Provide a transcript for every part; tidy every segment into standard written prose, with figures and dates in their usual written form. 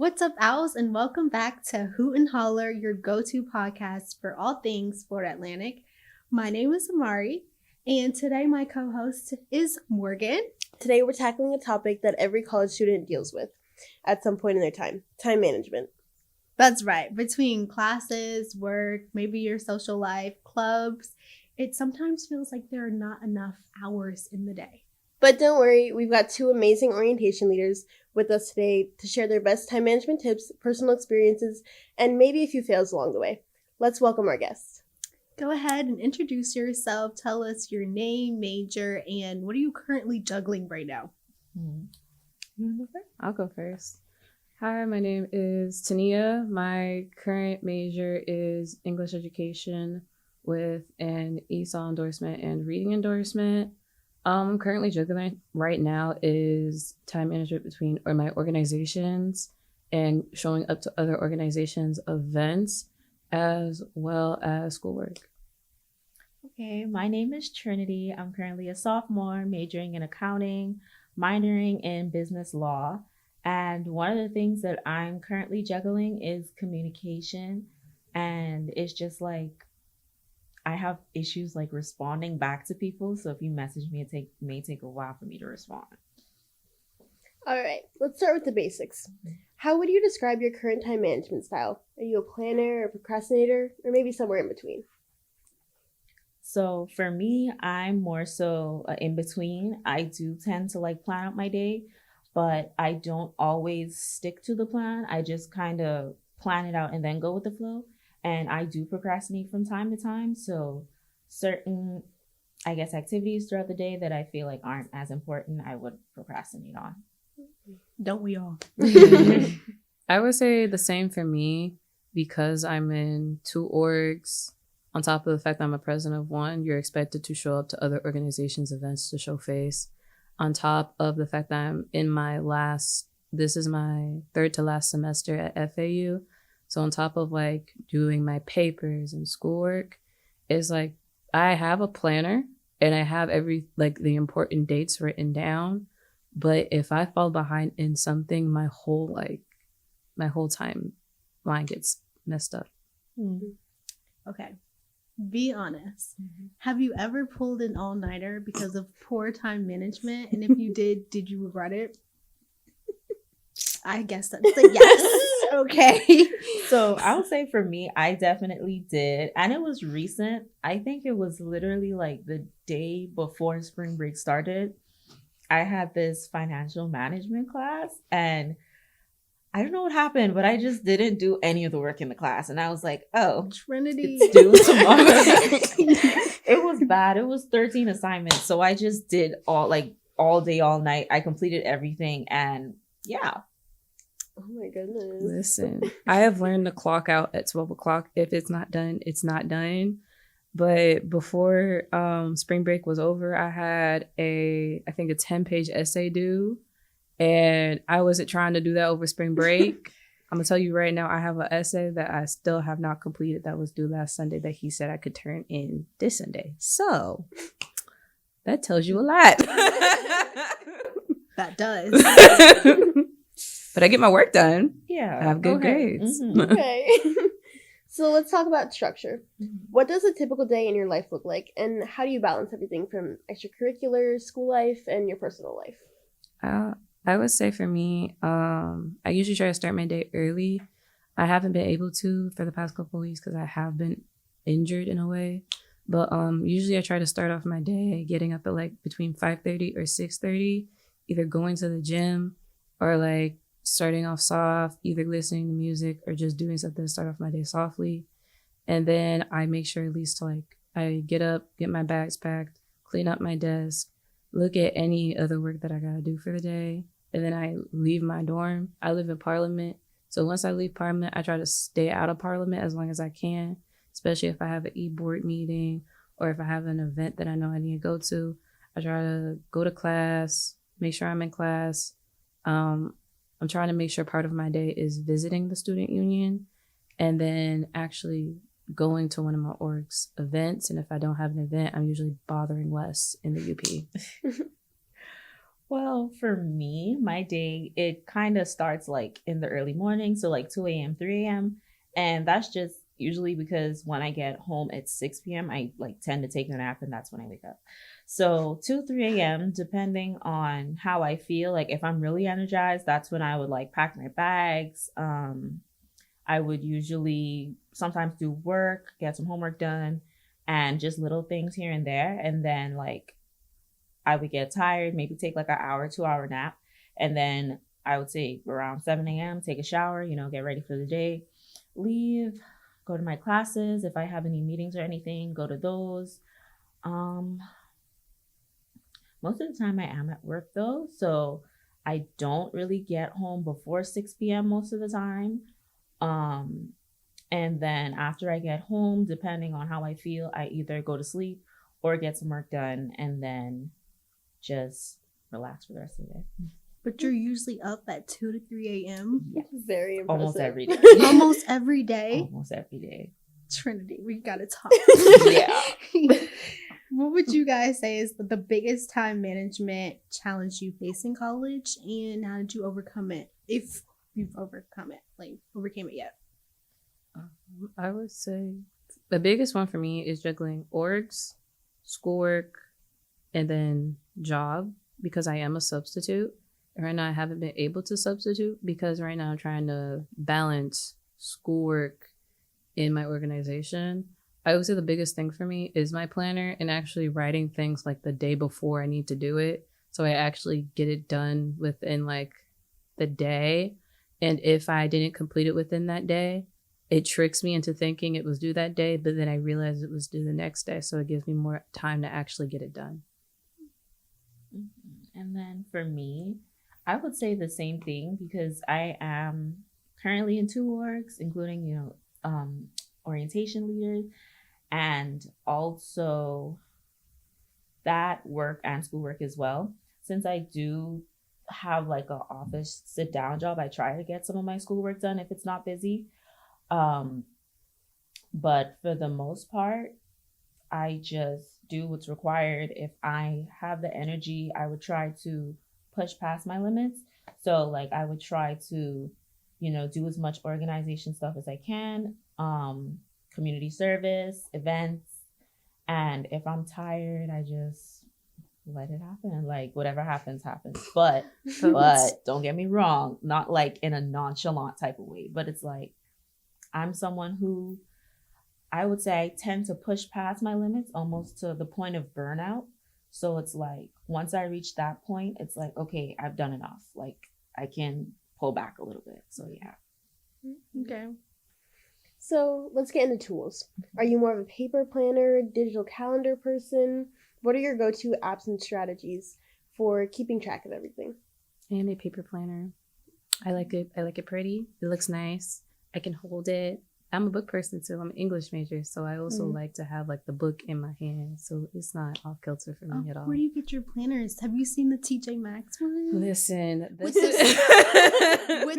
What's up, owls, and welcome back to Hoot and Holler, your go-to podcast for all things Florida Atlantic. My name is Amari, and today my co-host is Morgan. Today we're tackling a topic that every college student deals with at some point in their time management. That's right. Between classes, work, maybe your social life, clubs, it sometimes feels like there are not enough hours in the day. But don't worry, we've got two amazing orientation leaders with us today to share their best time management tips, personal experiences, and maybe a few fails along the way. Let's welcome our guests. Go ahead and introduce yourself. Tell us your name, major, and what are you currently juggling right now? I'll go first. Hi, my name is Tanea. My current major is English education with an ESOL endorsement and reading endorsement. I'm currently juggling right now is time management between my organizations and showing up to other organizations' events as well as schoolwork. Okay, my name is Trinity. I'm currently a sophomore, majoring in accounting, minoring in business law. And one of the things that I'm currently juggling is communication. And it's just like, I have issues like responding back to people. So if you message me, it may take a while for me to respond. All right, let's start with the basics. How would you describe your current time management style? Are you a planner, a procrastinator, or maybe somewhere in between? So for me, I'm more so in between. I do tend to like plan out my day, but I don't always stick to the plan. I just kind of plan it out and then go with the flow. And I do procrastinate from time to time. So certain, activities throughout the day that I feel like aren't as important, I would procrastinate on. Don't we all? I would say the same for me because I'm in two orgs. On top of the fact that I'm a president of one, you're expected to show up to other organizations' events to show face. On top of the fact that I'm in this is my third to last semester at FAU. So on top of like doing my papers and schoolwork, it's like I have a planner and I have the important dates written down. But if I fall behind in something, my whole timeline gets messed up. Mm-hmm. Okay. Be honest. Mm-hmm. Have you ever pulled an all-nighter because of poor time management? And if you did you regret it? I guess that's a yes. Okay. So I would say for me, I definitely did. And it was recent. I think it was literally like the day before spring break started. I had this financial management class and I don't know what happened, but I just didn't do any of the work in the class. And I was like, oh, Trinity. It's due tomorrow. It was bad. It was 13 assignments. So I just did all day, all night. I completed everything. And yeah. Oh my goodness. Listen, I have learned to clock out at 12 o'clock. If it's not done, it's not done. But before spring break was over, I had a 10-page essay due. And I wasn't trying to do that over spring break. I'm going to tell you right now, I have an essay that I still have not completed that was due last Sunday that he said I could turn in this Sunday. So that tells you a lot. That does. But I get my work done. Yeah. I have good grades. Mm-hmm. Okay. So let's talk about structure. What does a typical day in your life look like? And how do you balance everything from extracurriculars, school life, and your personal life? I would say for me, I usually try to start my day early. I haven't been able to for the past couple of weeks because I have been injured in a way. But usually I try to start off my day getting up at between 5:30 or 6:30, either going to the gym or starting off soft, either listening to music or just doing something to start off my day softly. And then I make sure at least I get up, get my bags packed, clean up my desk, look at any other work that I gotta do for the day. And then I leave my dorm. I live in Parliament. So once I leave Parliament, I try to stay out of Parliament as long as I can, especially if I have an e-board meeting or if I have an event that I know I need to go to. I try to go to class, make sure I'm in class. I'm trying to make sure part of my day is visiting the student union and then actually going to one of my org's events. And if I don't have an event, I'm usually bothering Wes in the UP. Well, for me, my day, it kind of starts like in the early morning. So like 2 a.m., 3 a.m. And that's just usually because when I get home at 6 p.m., I like tend to take a nap and that's when I wake up. So 2, 3 a.m., depending on how I feel, like if I'm really energized, that's when I would like pack my bags. I would usually sometimes do work, get some homework done, and just little things here and there. And then like I would get tired, maybe take like an hour, 2 hour nap. And then I would say around 7 a.m., take a shower, get ready for the day, leave, go to my classes. If I have any meetings or anything, go to those. Um, Most of the time I am at work though. So I don't really get home before 6 p.m. most of the time. Um, and then after I get home, depending on how I feel, I either go to sleep or get some work done and then just relax for the rest of the day. But you're usually up at 2 to 3 a.m. Yes. Very impressive. Almost every day. Almost every day. Almost every day. Trinity, we gotta talk. Yeah. What would you guys say is the biggest time management challenge you face in college, and how did you overcome it? If you've overcome it, like overcame it yet? I would say the biggest one for me is juggling orgs, schoolwork, and then job, because I am a substitute. Right now I haven't been able to substitute because right now I'm trying to balance schoolwork in my organization. I would say the biggest thing for me is my planner and actually writing things like the day before I need to do it. So I actually get it done within like the day. And if I didn't complete it within that day, it tricks me into thinking it was due that day, but then I realize it was due the next day. So it gives me more time to actually get it done. And then for me, I would say the same thing because I am currently in 2 orgs, including, orientation leaders, and also that work and schoolwork as well. Since I do have like an office sit down job, I try to get some of my schoolwork done if it's not busy. But for the most part, I just do what's required. If I have the energy, I would try to push past my limits. So like I would try to, do as much organization stuff as I can, community service, events. And if I'm tired, I just let it happen. Like whatever happens, happens. But don't get me wrong, not like in a nonchalant type of way, but it's like I'm someone who I would say I tend to push past my limits almost to the point of burnout. So it's like once I reach that point, it's like, okay, I've done enough. Like I can pull back a little bit. So yeah. Okay. So let's get into tools. Are you more of a paper planner, digital calendar person? What are your go-to apps and strategies for keeping track of everything? I am a paper planner. I like it. I like it pretty. It looks nice. I can hold it. I'm a book person too. I'm an English major, so I also like to have like the book in my hand, so it's not off kilter for me at all. Where do you get your planners? Have you seen the TJ Maxx one? Listen, With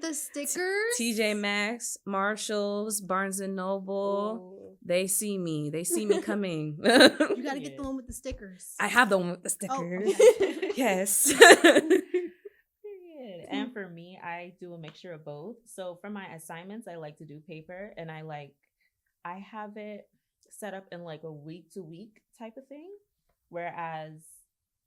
the stickers? TJ Maxx, Marshalls, Barnes and Noble. They see me. They see me coming. You gotta get the one with the stickers. I have the one with the stickers. okay. Yes. And for me, I do a mixture of both. So for my assignments, I like to do paper, and I have it set up in like a week to week type of thing. Whereas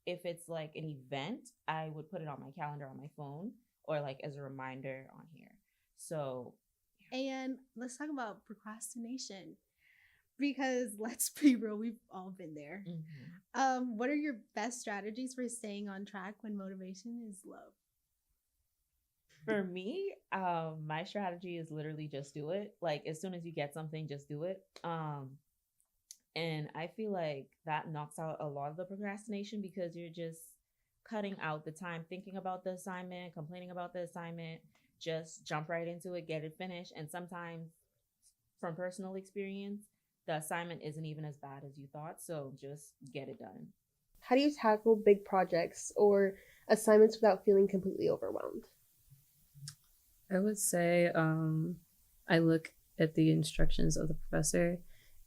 if it's like an event, I would put it on my calendar on my phone or like as a reminder on here. So, and let's talk about procrastination, because let's be real, we've all been there. mm-hmm. What are your best strategies for staying on track when motivation is low? For me, my strategy is literally just do it. Like as soon as you get something, just do it. And I feel like that knocks out a lot of the procrastination because you're just cutting out the time thinking about the assignment, complaining about the assignment, just jump right into it, get it finished. And sometimes from personal experience, the assignment isn't even as bad as you thought. So just get it done. How do you tackle big projects or assignments without feeling completely overwhelmed? I would say I look at the instructions of the professor.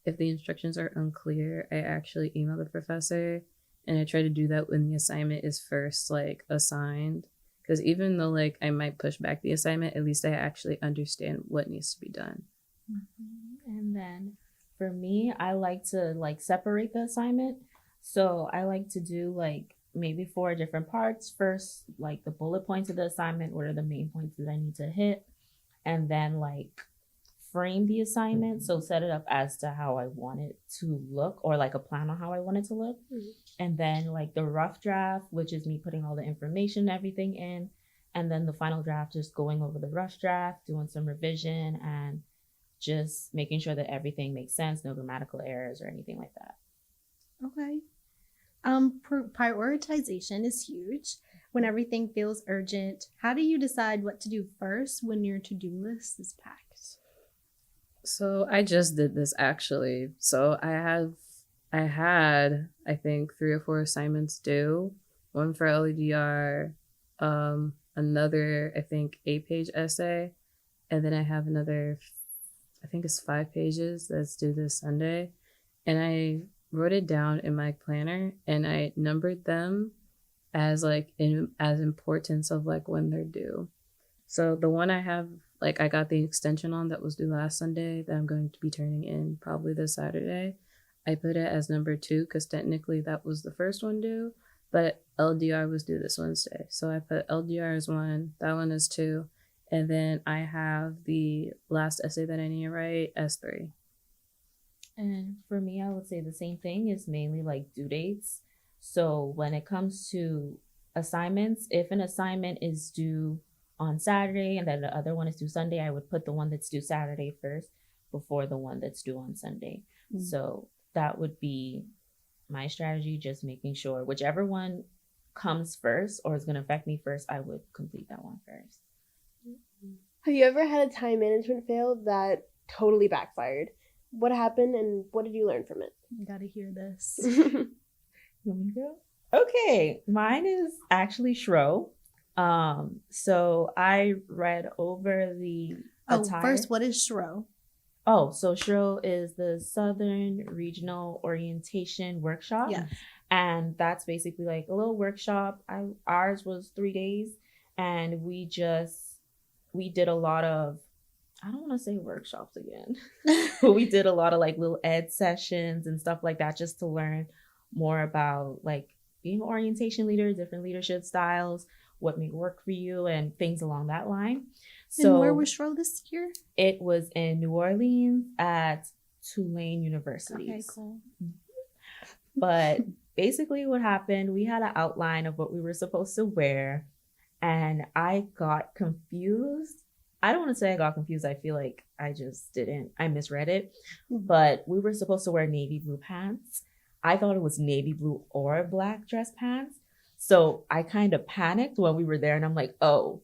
If the instructions are unclear, I actually email the professor And I try to do that when the assignment is first like assigned. Because even though like I might push back the assignment, at least I actually understand what needs to be done. And then for me, I like to like separate the assignment. So I like to do like maybe 4 different parts. First, like the bullet points of the assignment, what are the main points that I need to hit? And then like frame the assignment. So set it up as to how I want it to look, or like a plan on how I want it to look. And then like the rough draft, which is me putting all the information, everything in. And then the final draft, just going over the rough draft, doing some revision, and just making sure that everything makes sense, no grammatical errors or anything like that. Okay. Prioritization is huge. When everything feels urgent, how do you decide what to do first when your to-do list is packed? So I just did this actually. So I had I think 3 or 4 assignments due. One for LEDR, another I think 8-page essay, and then I have another I think it's 5 pages that's due this Sunday. And I wrote it down in my planner and I numbered them as like as importance of like when they're due. So the one I have, like I got the extension on that was due last Sunday that I'm going to be turning in probably this Saturday. I put it as number 2 because technically that was the first one due, but LDR was due this Wednesday. So I put LDR as 1, that one is 2, and then I have the last essay that I need to write as 3. And for me, I would say the same thing is mainly like due dates. So when it comes to assignments, if an assignment is due on Saturday and then the other one is due Sunday, I would put the one that's due Saturday first before the one that's due on Sunday. So that would be my strategy, just making sure whichever one comes first or is going to affect me first, I would complete that one first. Have you ever had a time management fail that totally backfired? What happened and what did you learn from it? You gotta hear this. You want me to go? Okay, mine is actually Shro. So I read over the attire. First, what is Shro? Oh, so Shro is the Southern Regional Orientation Workshop. Yes. And that's basically like a little workshop. Ours was 3 days, and we did a lot of, I don't want to say workshops again, but we did a lot of like little ed sessions and stuff like that, just to learn more about like being an orientation leader, different leadership styles, what may work for you, and things along that line. So and where was Shro this year? It was in New Orleans at Tulane University. Okay, cool. But basically what happened, we had an outline of what we were supposed to wear, and I got confused. I don't want to say I got confused. I feel like I misread it. But we were supposed to wear navy blue pants. I thought it was navy blue or black dress pants. So I kind of panicked when we were there, and I'm like, oh.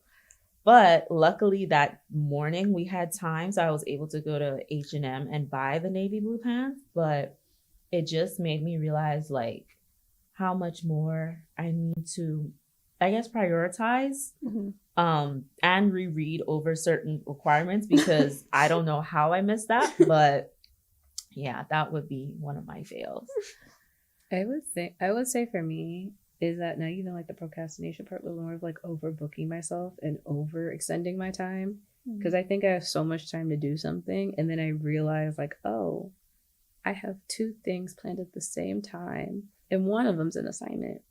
But luckily that morning we had time, so I was able to go to H&M and buy the navy blue pants. But it just made me realize like how much more I need to, I guess, prioritize and reread over certain requirements, because I don't know how I missed that. But yeah, that would be one of my fails. I would say for me is that not even like the procrastination part, but more of like overbooking myself and overextending my time. Because I think I have so much time to do something, and then I realize like, oh, I have 2 things planned at the same time, and one of them's an assignment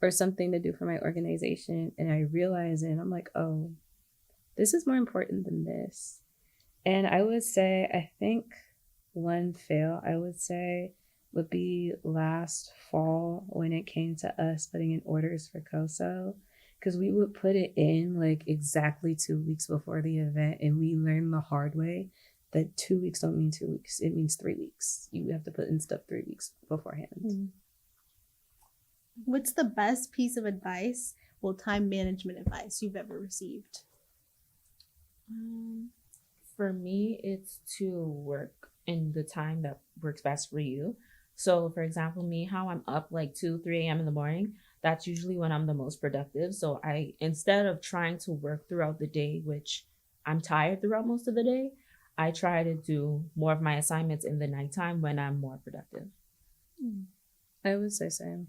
or something to do for my organization. And I realize it, and I'm like, oh, this is more important than this. And I would say, I think one fail I would say would be last fall when it came to us putting in orders for COSO, because we would put it in like exactly 2 weeks before the event, and we learned the hard way that 2 weeks don't mean 2 weeks. It means 3 weeks. You have to put in stuff 3 weeks beforehand. What's the best piece of advice, time management advice you've ever received? For me, it's to work in the time that works best for you. So for example, me, how I'm up like 2, 3 a.m. in the morning, that's usually when I'm the most productive. So instead of trying to work throughout the day, which I'm tired throughout most of the day, I try to do more of my assignments in the nighttime when I'm more productive. I would say same.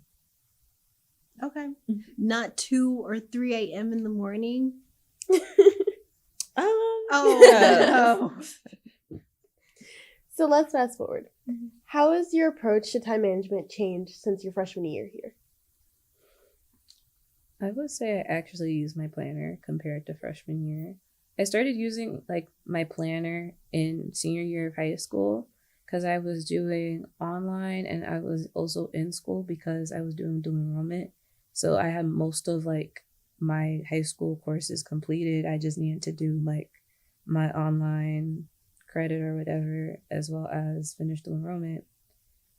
Okay. Not 2 or 3 a.m. in the morning. Oh. So let's fast forward. Mm-hmm. How has your approach to time management changed since your freshman year here? I would say I actually use my planner compared to freshman year. I started using like my planner in senior year of high school because I was doing online and I was also in school because I was doing dual enrollment. So I had most of like my high school courses completed. I just needed to do like my online credit or whatever, as well as finish dual enrollment.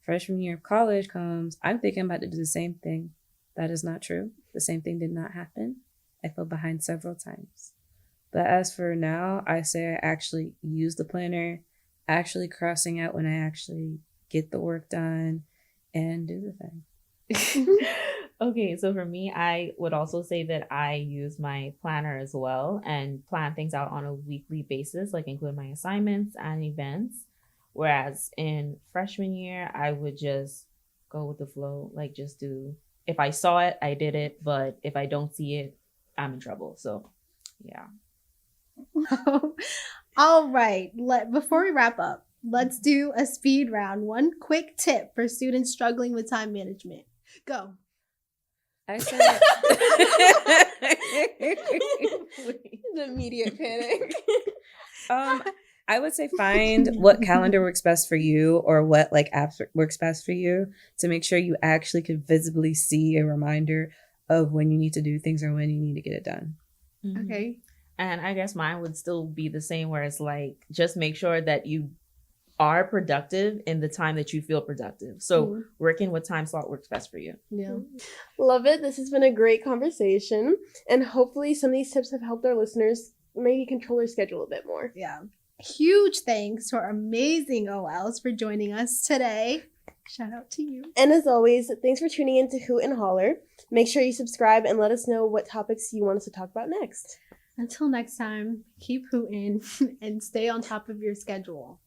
Freshman year of college comes, I'm thinking I'm about to do the same thing. That is not true. The same thing did not happen. I fell behind several times. But as for now, I say I actually use the planner, actually crossing out when I actually get the work done and do the thing. Okay, so for me, I would also say that I use my planner as well and plan things out on a weekly basis, like include my assignments and events. Whereas in freshman year, I would just go with the flow, like just do, if I saw it, I did it, but if I don't see it, I'm in trouble. So, yeah. All right. Before we wrap up, let's do a speed round. One quick tip for students struggling with time management. Go. I say The immediate panic. I would say find what calendar works best for you or what like apps works best for you to make sure you actually can visibly see a reminder of when you need to do things or when you need to get it done. Mhm. Okay. And I guess mine would still be the same, where it's like, just make sure that you are productive in the time that you feel productive. So working what time slot works best for you. Yeah. Love it. This has been a great conversation. And hopefully some of these tips have helped our listeners maybe control their schedule a bit more. Yeah. Huge thanks to our amazing OLs for joining us today. Shout out to you. And as always, thanks for tuning in to Hoot and Holler. Make sure you subscribe and let us know what topics you want us to talk about next. Until next time, keep hooting and stay on top of your schedule.